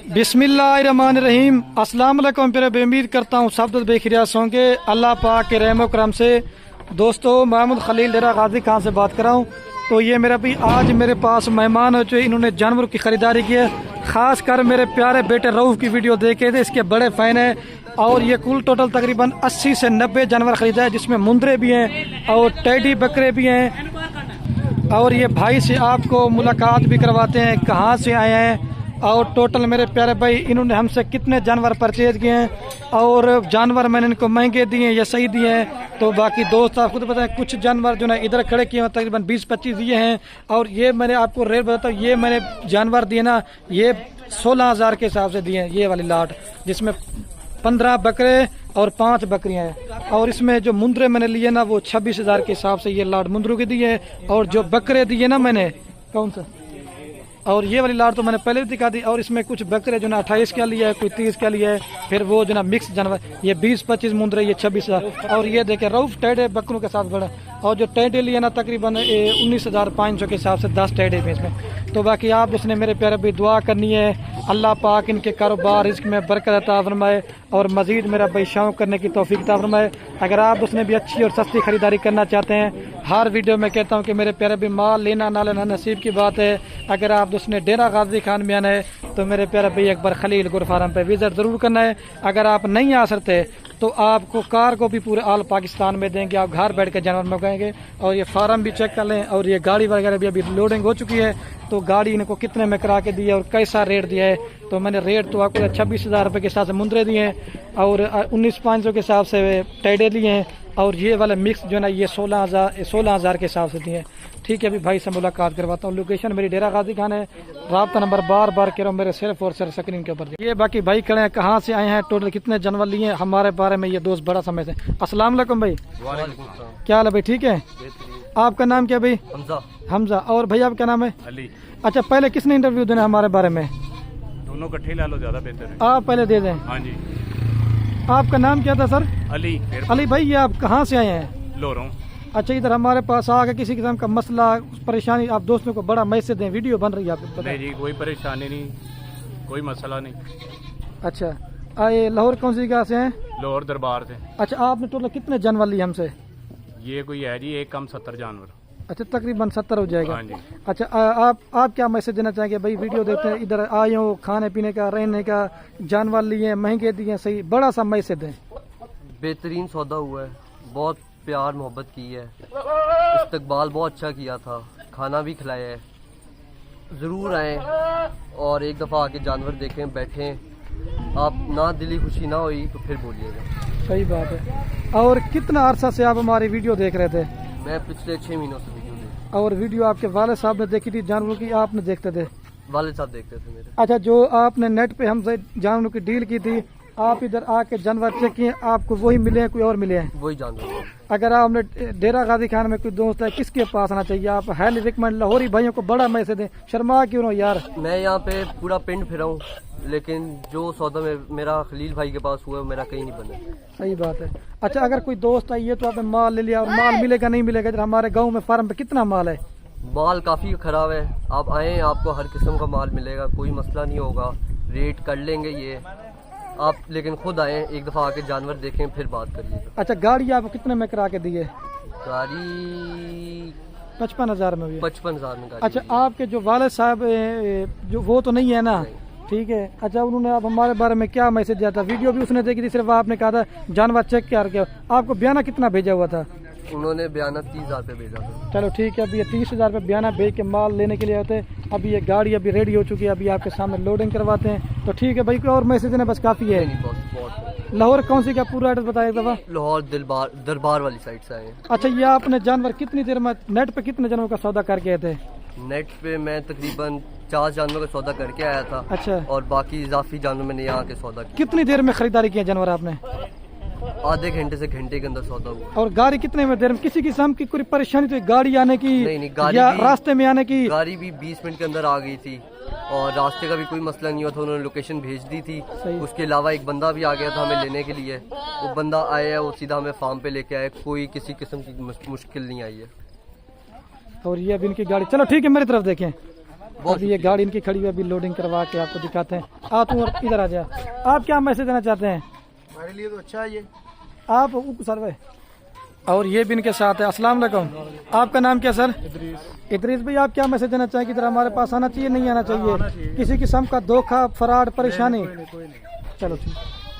बिस्मिल्लाहिर्रहमानिर्रहीम। अस्सलाम वालेकुम। फिर उम्मीद करता हूँ सब बेखिरियात होंगे अल्लाह पाक के रहम करम से। दोस्तों, महमूद खलील डेरा गाजी खान से बात कर रहा हूँ। तो ये मेरा भी आज मेरे पास मेहमान हो चुके, इन्होंने जानवरों की खरीदारी की है। खास कर मेरे प्यारे बेटे रऊफ की वीडियो देखे थे, इसके बड़े फैन है। और ये कुल टोटल तकरीबन 80 से 90 जानवर खरीदा है, जिसमें मुंदरे भी हैं और टेडी बकरे भी हैं। और ये भाई से आपको मुलाकात भी करवाते हैं, कहाँ से आए हैं और टोटल मेरे प्यारे भाई इन्होंने हमसे कितने जानवर परचेज किए हैं और जानवर मैंने इनको महंगे दिए या सही दिए हैं। तो बाकी दोस्त आप खुद बताएं, कुछ जानवर जो ना इधर खड़े किए हैं तकरीबन 20-25 ये हैं। और ये मैंने आपको रेट बताता हूँ, ये मैंने जानवर दिए ना, ये 16,000 के हिसाब से दिए हैं। ये वाली लाट जिसमें 15 बकरे और 5 बकरियां हैं। और इसमें जो मुंदरे मैंने लिए ना वो 26,000 के हिसाब से ये लाट मुंदरों की दी है। और जो बकरे दिए ना मैंने, कौन सा, और ये वाली लाट तो मैंने पहले भी दिखा दी। और इसमें कुछ बकरे जो ना 28 का लिया है, कोई 30 का लिया है। फिर वो जो ना मिक्स जानवर, ये 20-25 मुंदरे, ये 26,000। और ये देखे रऊफ टेढ़े बकरों के साथ बड़ा। और जो टेढ़े लिए ना तकरीबन 19,500 के हिसाब से 10 टेढ़े भी इसमें। तो बाकी आप उसने मेरे प्यारे भी दुआ करनी है, अल्लाह पाक इनके कारोबार रिस्क में बरकत अता फरमाए और मजीद मेरा भाई शौक करने की तौफीक अता फरमाए। अगर आप उसने भी अच्छी और सस्ती खरीदारी करना चाहते हैं, हर वीडियो में कहता हूं कि मेरे प्यारे भी माल लेना ना लेना नसीब की बात है। अगर आप उसने डेरा गाजी खान में आना है तो मेरे प्यारे भाई एक बार खलील गुर फार्म पे विजिट जरूर करना है। अगर आप नहीं आ सकते तो आपको कार को भी पूरे ऑल पाकिस्तान में देंगे, आप घर बैठ के जानवर मंगाएंगे। और ये फार्म भी चेक कर लें। और ये गाड़ी वगैरह भी अभी लोडिंग हो चुकी है, तो गाड़ी इनको कितने में करा के दी है और कैसा रेट दिया है। तो मैंने रेट तो आपको 26,000 रुपये के हिसाब से मुंदरे दिए हैं और 19,500 के हिसाब से टेढ़े लिए हैं। और ये वाले मिक्स जो ना ये 16,000 के हिसाब से दिए हैं। ठीक है, अभी भाई से मुलाकात करवाता हूँ। लोकेशन मेरी डेरा गाजी खान है। राब्ता नंबर बार बार कह रहा हूँ मेरे सिर्फ और सिर्फ स्क्रीन के ऊपर। ये बाकी भाई खड़े हैं, कहाँ से आए हैं, टोटल कितने जानवर लिए हैं, हमारे बारे में ये दोस्त बड़ा समय से। अस्सलाम वालेकुम भाई, क्या हाल है भाई? ठीक है। आपका नाम क्या भाई? हमजा। और भाई आपका नाम है? अली। अच्छा, पहले किसने इंटरव्यू देना हमारे बारे में? दोनों इकट्ठे ला लो, ज्यादा बेहतर है। आप पहले दे दें। हाँ जी। आपका नाम क्या था सर? अली। अली भाई, ये आप कहाँ से आए हैं? लोरों। अच्छा, इधर हमारे पास आके किसी किस्म का मसला परेशानी आप दोस्तों को बड़ा मैसेज दें, वीडियो बन रही है आपको पता? नहीं जी, कोई परेशानी नहीं, कोई मसला नहीं। अच्छा, आए लाहौर कौन सी जगह से हैं? लाहौर दरबार से। अच्छा, आपने टोटल कितने जानवर लिए हमसे? ये कोई है जी, एक कम 70 जानवर। अच्छा, तकरीबन 70 हो जाएगा। हाँ जी। अच्छा, आप क्या मैसेज देना चाहेंगे भाई? वीडियो देखते हैं, इधर आए हो, खाने पीने का, रहने का, जानवर लिए महंगे दिए, सही बड़ा सा मैसेज दें। बेहतरीन सौदा हुआ है, बहुत प्यार मोहब्बत की है, इस्तकबाल बहुत अच्छा किया था, खाना भी खिलाया है। ज़रूर आएँ और एक दफ़ा आके जानवर देखें, बैठें। आप ना दिली खुशी ना हुई तो फिर बोलिएगा। सही बात है। और कितना अरसा से आप हमारी वीडियो देख रहे थे? मैं पिछले 6 महीनों से वीडियो देख। और वीडियो आपके वालिद साहब ने देखी थी जानवरों की, आपने देखते थे? वालिद साहब देखते थे मेरे। अच्छा, जो आपने नेट पे हमसे जानवरों की डील की थी, आप इधर आके जानवर चेक किए, आपको वही मिले हैं, कोई और मिले हैं? वही जानवर। अगर आपने डेरा गाजी खान में कोई दोस्त है, किसके पास आना चाहिए? आप हाईली रिकमेंड लाहौरी भाइयों को बड़ा मैसेज दें, शर्मा क्यों ना यार। मैं यहाँ पे पूरा पिंड फिरा हूँ, लेकिन जो सौदा मेरा खलील भाई के पास हुआ है मेरा कहीं नहीं बना। सही बात है। अच्छा, अगर कोई दोस्त आई है तो आपने माल ले लिया और माल मिलेगा नहीं मिलेगा? इधर हमारे गाँव में फार्म पे कितना माल है? माल काफ़ी ख़राब है। आप आएँ, आपको हर किस्म का माल मिलेगा, कोई मसला नहीं होगा, रेट कर लेंगे ये आप, लेकिन खुद आए, एक दफ़ा आके जानवर देखें फिर बात करिएगा। अच्छा, गाड़ी आपको कितने में करा के दी है? गाड़ी 55,000 में भी? 55,000 में गाड़ी। अच्छा, आपके जो वालिद साहब जो वो तो नहीं है ना? ठीक है। अच्छा, उन्होंने आप हमारे बारे में क्या मैसेज दिया था? वीडियो भी उसने देखी थी, सिर्फ आपने कहा था जानवर चेक कर। आपको बयाना कितना भेजा हुआ था? उन्होंने बयाना 30,000 पे भेजा था। चलो ठीक है, अभी ये 30,000 पे बयाना भेज के माल लेने के लिए आते हैं। अभी ये गाड़ी अभी रेडी हो चुकी है, अभी आपके सामने लोडिंग करवाते हैं। तो ठीक है भाई, कोई और मैसेज देना बस काफ़ी है? नहीं बॉस, बहुत। लाहौर कौन सी, क्या पूरा एड्रेस बताया एक दफ़ा? लाहौर दरबार वाली साइड से आए। अच्छा, ये आपने जानवर कितनी देर में नेट पे कितने जानवरों का सौदा करके आए थे? नेट पे मैं तकरीबन 4 जानवरों का सौदा करके आया था। अच्छा। और बाकी इजाफी जानवर मैंने यहाँ के सौदा किया। कितनी देर में खरीदारी किया जानवर आपने? आधे घंटे से घंटे के अंदर सौदा हुआ। और गाड़ी कितने में देर में? किसी किस्म की कोई परेशानी तो गाड़ी आने की? नहीं, गाड़ी या रास्ते में आने की? गाड़ी भी 20 मिनट के अंदर आ गई थी और रास्ते का भी कोई मसला नहीं हुआ था, उन्होंने लोकेशन भेज दी थी। उसके अलावा एक बंदा भी आ गया था हमें लेने के लिए, वो बंदा आया, वो सीधा हमें फार्म पे लेके आया, कोई किसी किस्म की मुश्किल नहीं आई है। और ये अभी इनकी गाड़ी, चलो ठीक है, मेरी तरफ देखें। अभी ये गाड़ी इनकी खड़ी हुई है, अभी लोडिंग करवा के आपको दिखाते हैं। आ तू और इधर आ जा। आप क्या मैसेज देना चाहते हैं? हमारे लिए तो अच्छा है ये। आप सर भाई और ये भी इनके साथ है। अस्सलाम वालेकुम, आपका नाम क्या सर? इदरीस भाई, आप क्या मैसेज देना चाहिए? कि तरह हमारे पास आना चाहिए, नहीं आना चाहिए? किसी किस्म का धोखा, फराड, परेशानी? चलो ठीक।